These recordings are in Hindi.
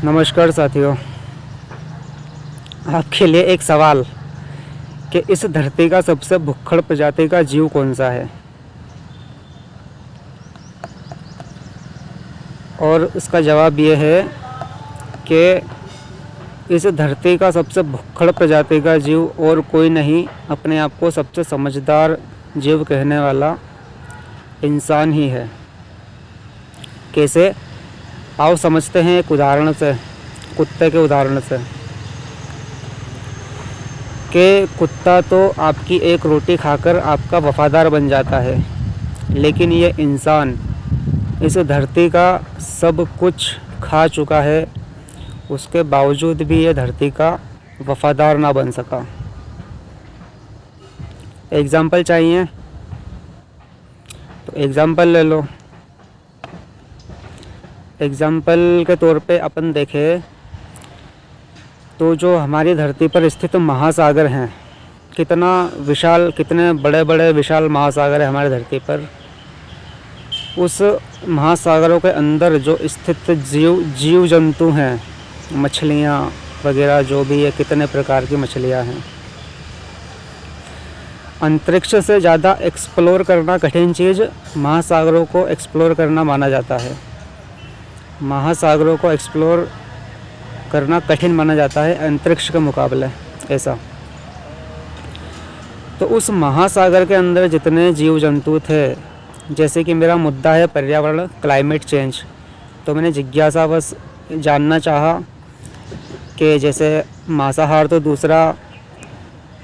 नमस्कार साथियों, आपके लिए एक सवाल कि इस धरती का सबसे भुक्खड़ प्रजाति का जीव कौन सा है। और इसका जवाब ये है कि इस धरती का सबसे भुक्खड़ प्रजाति का जीव और कोई नहीं, अपने आप को सबसे समझदार जीव कहने वाला इंसान ही है। कैसे, आओ समझते हैं एक उदाहरण से, कुत्ते के उदाहरण से। कि कुत्ता तो आपकी एक रोटी खाकर आपका वफ़ादार बन जाता है, लेकिन ये इंसान इस धरती का सब कुछ खा चुका है, उसके बावजूद भी ये धरती का वफ़ादार ना बन सका। एग्ज़ाम्पल चाहिए तो एग्ज़ाम्पल ले लो। एग्ज़ाम्पल के तौर पे अपन देखें तो जो हमारी धरती पर स्थित महासागर हैं, कितना विशाल, कितने बड़े बड़े विशाल महासागर है हमारी धरती पर। उस महासागरों के अंदर जो स्थित जीव जंतु हैं, मछलियाँ वगैरह जो भी है, कितने प्रकार की मछलियाँ हैं। अंतरिक्ष से ज़्यादा एक्सप्लोर करना कठिन चीज़ महासागरों को एक्सप्लोर करना माना जाता है। महासागरों को एक्सप्लोर करना कठिन माना जाता है अंतरिक्ष के मुकाबले, ऐसा। तो उस महासागर के अंदर जितने जीव जंतु थे, जैसे कि मेरा मुद्दा है पर्यावरण, क्लाइमेट चेंज, तो मैंने जिज्ञासावश जानना चाहा कि जैसे मांसाहार तो दूसरा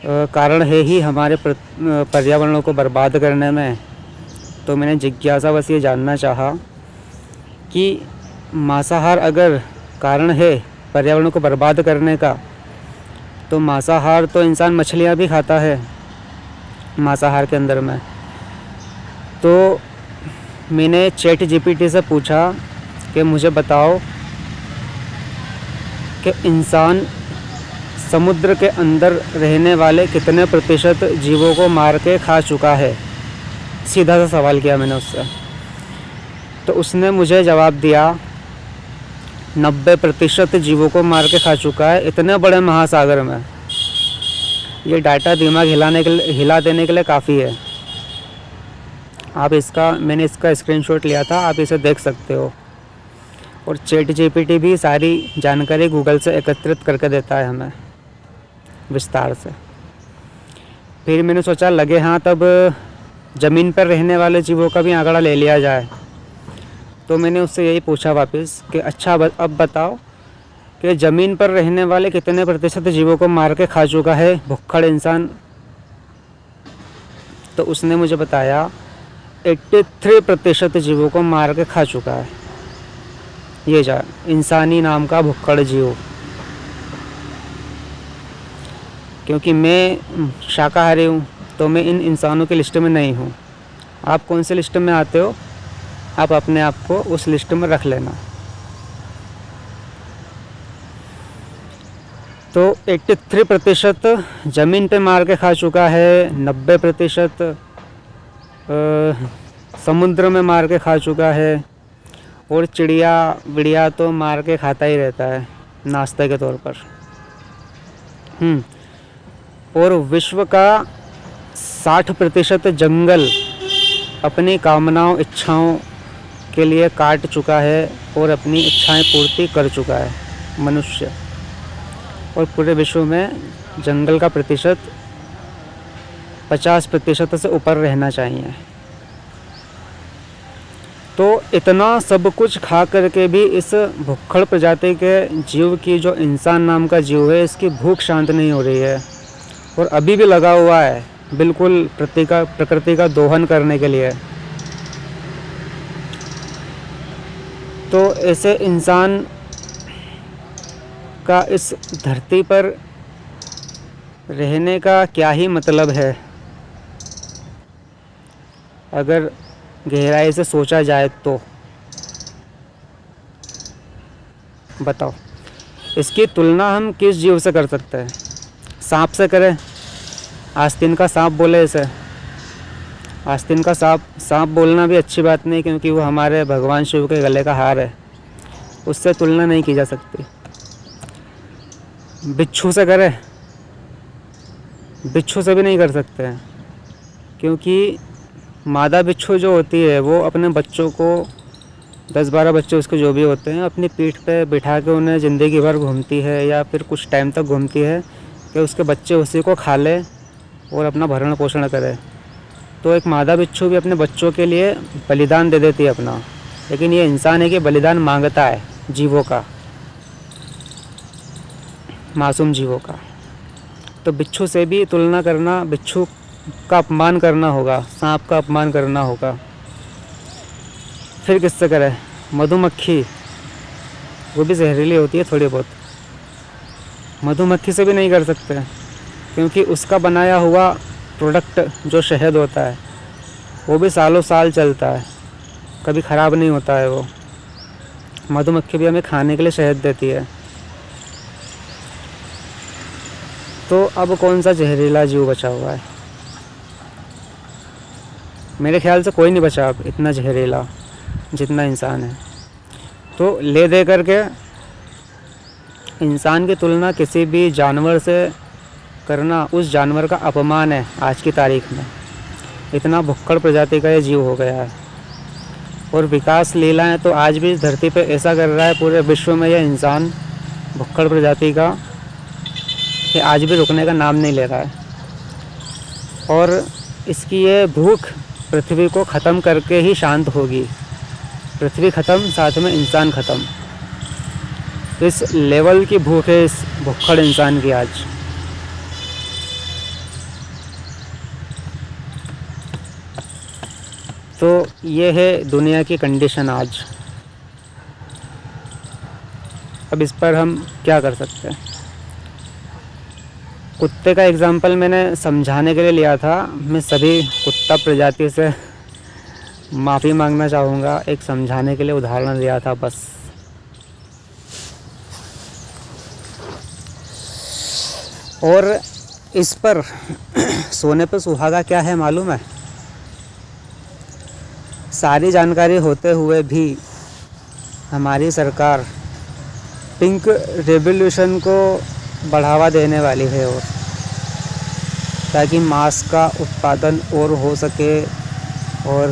कारण है ही हमारे पर्यावरण को बर्बाद करने में, तो मैंने जिज्ञासावश ये जानना चाहा कि मांसाहार अगर कारण है पर्यावरण को बर्बाद करने का, तो मांसाहार तो इंसान मछलियाँ भी खाता है मांसाहार के अंदर में। तो मैंने चैट जीपीटी से पूछा कि मुझे बताओ कि इंसान समुद्र के अंदर रहने वाले कितने प्रतिशत जीवों को मार के खा चुका है। सीधा सा सवाल किया मैंने उससे, तो उसने मुझे जवाब दिया 90% जीवों को मार के खा चुका है, इतने बड़े महासागर में। ये डाटा दिमाग हिला देने के लिए काफ़ी है। आप मैंने इसका स्क्रीनशॉट लिया था, आप इसे देख सकते हो। और चैट जीपीटी भी सारी जानकारी गूगल से एकत्रित करके देता है हमें विस्तार से। फिर मैंने सोचा लगे हाँ, तब ज़मीन पर रहने वाले जीवों का भी आंकड़ा ले लिया जाए। तो मैंने उससे यही पूछा वापस कि अच्छा अब बताओ कि ज़मीन पर रहने वाले कितने प्रतिशत जीवों को मार के खा चुका है भुक्खड़ इंसान। तो उसने मुझे बताया 83% जीवों को मार के खा चुका है ये इंसानी नाम का भुक्खड़ जीव। क्योंकि मैं शाकाहारी हूँ, तो मैं इन इंसानों की लिस्ट में नहीं हूँ। आप कौन से लिस्ट में आते हो, आप अपने आप को उस लिस्ट में रख लेना। तो 83% ज़मीन पे मार के खा चुका है, 90% समुद्र में मार के खा चुका है, और चिड़िया विड़िया तो मार के खाता ही रहता है नाश्ते के तौर पर। और विश्व का 60% जंगल अपनी कामनाओं, इच्छाओं के लिए काट चुका है और अपनी इच्छाएं पूर्ति कर चुका है मनुष्य। और पूरे विश्व में जंगल का प्रतिशत 50% से ऊपर रहना चाहिए। तो इतना सब कुछ खा करके भी इस भुक्खड़ प्रजाति के जीव की, जो इंसान नाम का जीव है, इसकी भूख शांत नहीं हो रही है और अभी भी लगा हुआ है बिल्कुल प्रकृति का दोहन करने के लिए। तो ऐसे इंसान का इस धरती पर रहने का क्या ही मतलब है, अगर गहराई से सोचा जाए तो। बताओ, इसकी तुलना हम किस जीव से कर सकते हैं? सांप से करें? आस्तीन का सांप बोले इसे। आस्तीन का सांप बोलना भी अच्छी बात नहीं, क्योंकि वो हमारे भगवान शिव के गले का हार है। उससे तुलना नहीं की जा सकती। बिच्छू से करें, बिच्छू से भी नहीं कर सकते हैं, क्योंकि मादा बिच्छू जो होती है वो अपने बच्चों को 10-12 बच्चे उसके जो भी होते हैं अपनी पीठ पे बिठा के उन्हें ज़िंदगी भर घूमती है या फिर कुछ टाइम तक घूमती है कि उसके बच्चे उसी को खा ले और अपना भरण पोषण करे। तो एक मादा बिच्छू भी अपने बच्चों के लिए बलिदान दे देती है अपना, लेकिन ये इंसान है कि बलिदान मांगता है जीवों का, मासूम जीवों का। तो बिच्छू से भी तुलना करना, बिच्छू का अपमान करना होगा, सांप का अपमान करना होगा। फिर किससे करें? मधुमक्खी, वो भी जहरीली होती है थोड़ी बहुत। मधुमक्खी से भी नहीं कर सकते, क्योंकि उसका बनाया हुआ प्रोडक्ट जो शहद होता है वो भी सालों साल चलता है, कभी ख़राब नहीं होता है वो। मधुमक्खी भी हमें खाने के लिए शहद देती है। तो अब कौन सा जहरीला जीव बचा हुआ है? मेरे ख्याल से कोई नहीं बचा अब इतना जहरीला जितना इंसान है। तो ले दे करके इंसान की तुलना किसी भी जानवर से करना उस जानवर का अपमान है। आज की तारीख में इतना भुक्कड़ प्रजाति का ये जीव हो गया है, और विकास लीलाएं तो आज भी इस धरती पे ऐसा कर रहा है पूरे विश्व में यह इंसान भुक्कड़ प्रजाति का, कि आज भी रुकने का नाम नहीं ले रहा है। और इसकी ये भूख पृथ्वी को ख़त्म करके ही शांत होगी। पृथ्वी ख़त्म, साथ में इंसान ख़त्म। इस लेवल की भूख है इस भुक्कड़ इंसान की आज। तो ये है दुनिया की कंडीशन आज। अब इस पर हम क्या कर सकते हैं? कुत्ते का एग्जाम्पल मैंने समझाने के लिए लिया था। मैं सभी कुत्ता प्रजाति से माफ़ी मांगना चाहूँगा, एक समझाने के लिए उदाहरण दिया था बस। और इस पर सोने पे सुहागा क्या है मालूम है? सारी जानकारी होते हुए भी हमारी सरकार पिंक रेवोल्यूशन को बढ़ावा देने वाली है, और ताकि मांस का उत्पादन और हो सके और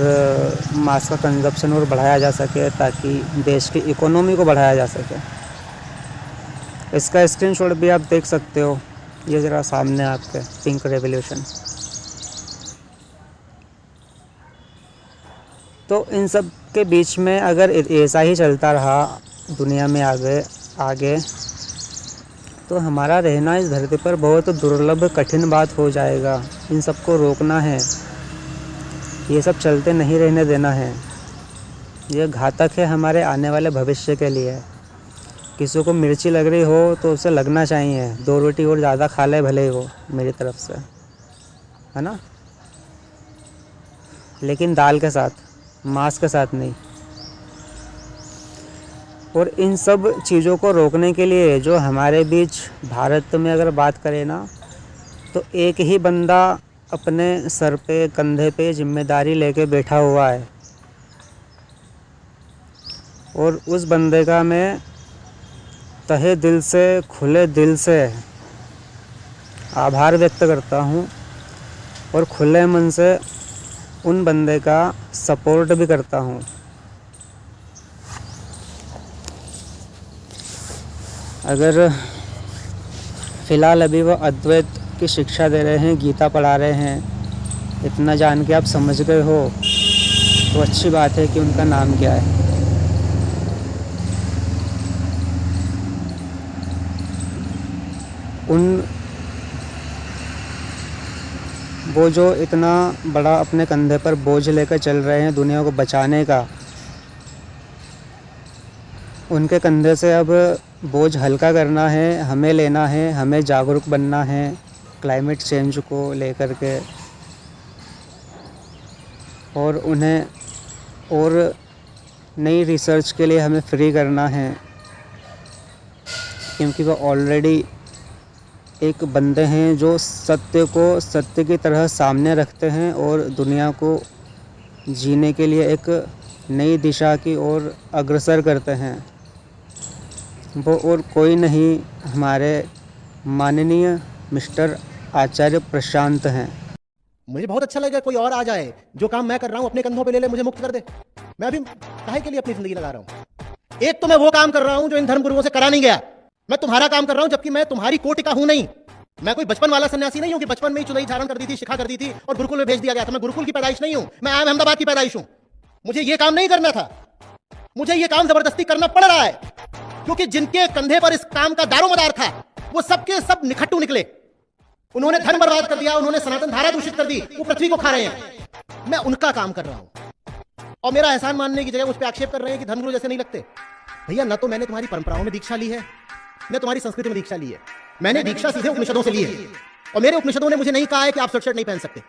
मांस का कंजप्शन और बढ़ाया जा सके, ताकि देश की इकोनॉमी को बढ़ाया जा सके। इसका स्क्रीनशॉट भी आप देख सकते हो, ये ज़रा सामने आपके पिंक रेवोल्यूशन। तो इन सब के बीच में अगर ऐसा ही चलता रहा दुनिया में आगे तो हमारा रहना इस धरती पर बहुत दुर्लभ कठिन बात हो जाएगा। इन सबको रोकना है, ये सब चलते नहीं रहने देना है। ये घातक है हमारे आने वाले भविष्य के लिए। किसी को मिर्ची लग रही हो तो उसे लगना चाहिए, 2 रोटी और ज़्यादा खा ले भले ही वो मेरी तरफ से, है ना, लेकिन दाल के साथ, मांस के साथ नहीं। और इन सब चीज़ों को रोकने के लिए जो हमारे बीच भारत में अगर बात करें ना, तो एक ही बंदा अपने सर पे कंधे पे जिम्मेदारी लेके बैठा हुआ है, और उस बंदे का मैं तहे दिल से, खुले दिल से आभार व्यक्त करता हूँ, और खुले मन से उन बंदे का सपोर्ट भी करता हूँ। अगर फ़िलहाल अभी वो अद्वैत की शिक्षा दे रहे हैं, गीता पढ़ा रहे हैं, इतना जान के आप समझ गए हो तो अच्छी बात है कि उनका नाम क्या है। वो जो इतना बड़ा अपने कंधे पर बोझ लेकर चल रहे हैं दुनिया को बचाने का, उनके कंधे से अब बोझ हल्का करना है, हमें लेना है, हमें जागरूक बनना है क्लाइमेट चेंज को लेकर के, और उन्हें और नई रिसर्च के लिए हमें फ्री करना है, क्योंकि वो ऑलरेडी एक बंदे हैं जो सत्य को सत्य की तरह सामने रखते हैं और दुनिया को जीने के लिए एक नई दिशा की ओर अग्रसर करते हैं। वो और कोई नहीं, हमारे माननीय मिस्टर आचार्य प्रशांत हैं। मुझे बहुत अच्छा लगेगा कोई और आ जाए, जो काम मैं कर रहा हूं अपने कंधों पे ले ले, मुझे मुक्त कर दे। मैं अभी काहे के लिए अपनी जिंदगी लगा रहा हूं? एक तो मैं वो काम कर रहा हूं जो इन धर्मगुरुओं से करा नहीं गया। मैं तुम्हारा काम कर रहा हूं, जबकि मैं तुम्हारी कोटि का हूं नहीं। मैं कोई बचपन वाला सन्यासी नहीं हूं कि बचपन में ही चुलई धारण कर दी थी, शिखा कर दी थी और गुरुकुल में भेज दिया गया था। मैं गुरुकुल की पैदाइश नहीं हूं, मैं आम अहमदाबाद की पैदाइश हूं। मुझे ये काम नहीं करना था, मुझे ये काम जबरदस्ती करना पड़ रहा है, क्योंकि जिनके कंधे पर इस काम का दारोमदार था वो सबके सब निखट्टू निकले। उन्होंने धर्म बर्बाद कर दिया, उन्होंने सनातन धारा दूषित कर दी, वो पृथ्वी को खा रहे हैं। मैं उनका काम कर रहा हूं और मेरा एहसान मानने की जगह मुझ पर आक्षेप कर रहे हैं कि धर्मगुरु जैसे नहीं लगते। भैया, न तो मैंने तुम्हारी परंपराओं में दीक्षा ली है, न तुम्हारी संस्कृति में दीक्षा ली है। मैंने दीक्षा सीधे उपनिषदों से ली है और मेरे उपनिषदों ने मुझे नहीं कहा है कि आप स्वेटशर्ट नहीं पहन सकते।